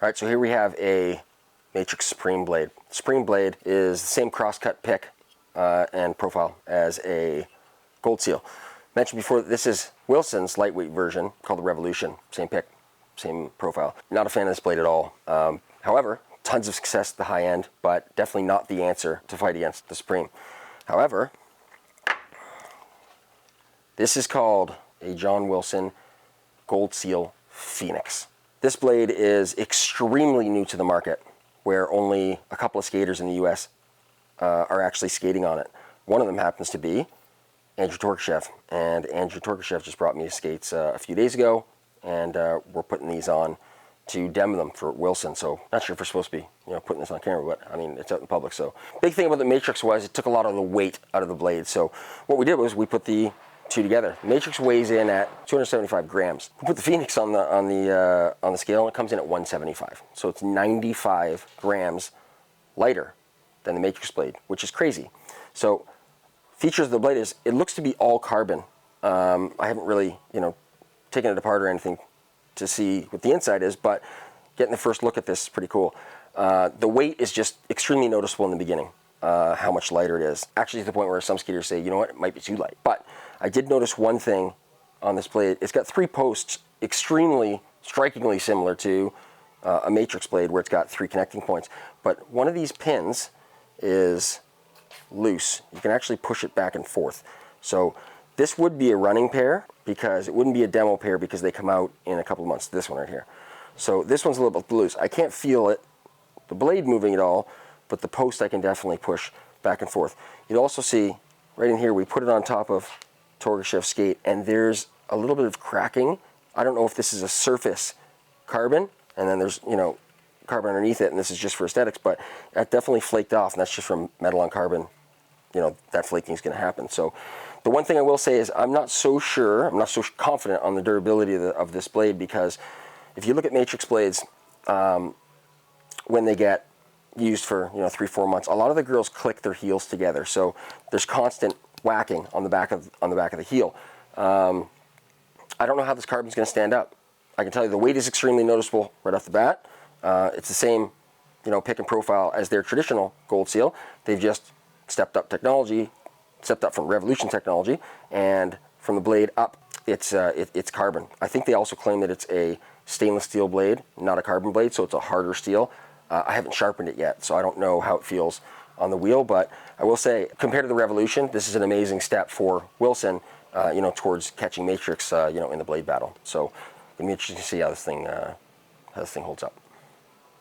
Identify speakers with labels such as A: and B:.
A: All right, so here we have a Matrix Supreme blade. Supreme blade is the same cross-cut pick and profile as a Gold Seal. Mentioned before, this is Wilson's lightweight version called the Revolution. Same pick, same profile. Not a fan of this blade at all. However, tons of success at the high end, but definitely not the answer to fight against the Supreme. However, this is called a John Wilson Gold Seal Phoenix. This blade is extremely new to the market, where only a couple of skaters in the US are actually skating on it. One of them happens to be Andrew Torkashev, and Andrew Torkashev just brought me his skates a few days ago, and we're putting these on to demo them for Wilson. So not sure if we're supposed to be, putting this on camera, but I mean, it's out in public. So big thing about the Matrix was it took a lot of the weight out of the blade. So what we did was we put the two together. The Matrix weighs in at 275 grams. We put the Phoenix on the scale, and it comes in at 175. So it's 95 grams lighter than the Matrix blade, which is crazy. So features of the blade is it looks to be all carbon. I haven't really, taken it apart or anything to see what the inside is, but getting the first look at this is pretty cool. The weight is just extremely noticeable in the beginning, how much lighter it is. Actually, to the point where some skaters say, you know what, it might be too light. But I did notice one thing on this blade. It's got 3 posts, strikingly similar to a Matrix blade where it's got 3 connecting points. But one of these pins is loose. You can actually push it back and forth. So this would be a running pair, because it wouldn't be a demo pair because they come out in a couple of months. This one right here. So this one's a little bit loose. I can't feel it, the blade moving at all, but the post I can definitely push back and forth. You'll also see right in here, we put it on top of Torkashev's skate, and there's a little bit of cracking. I don't know if this is a surface carbon, and then there's, carbon underneath it, and this is just for aesthetics, but that definitely flaked off, and that's just from metal on carbon. That flaking is going to happen. So the one thing I will say is I'm not so confident on the durability of this blade, because if you look at Matrix blades, when they get used for 3-4 months, a lot of the girls click their heels together. So there's constant whacking on the back of the heel. I don't know how this carbon's going to stand up. I can tell you the weight is extremely noticeable right off the bat. It's the same, pick and profile as their traditional Gold Seal. They've just stepped up technology, stepped up from Revolution technology, and from the blade up, it's carbon. I think they also claim that it's a stainless steel blade, not a carbon blade, so it's a harder steel. I haven't sharpened it yet, so I don't know how it feels on the wheel, but I will say, compared to the Revolution, this is an amazing step for Wilson, towards catching Matrix, in the blade battle. So it'll be interesting to see how this thing holds up.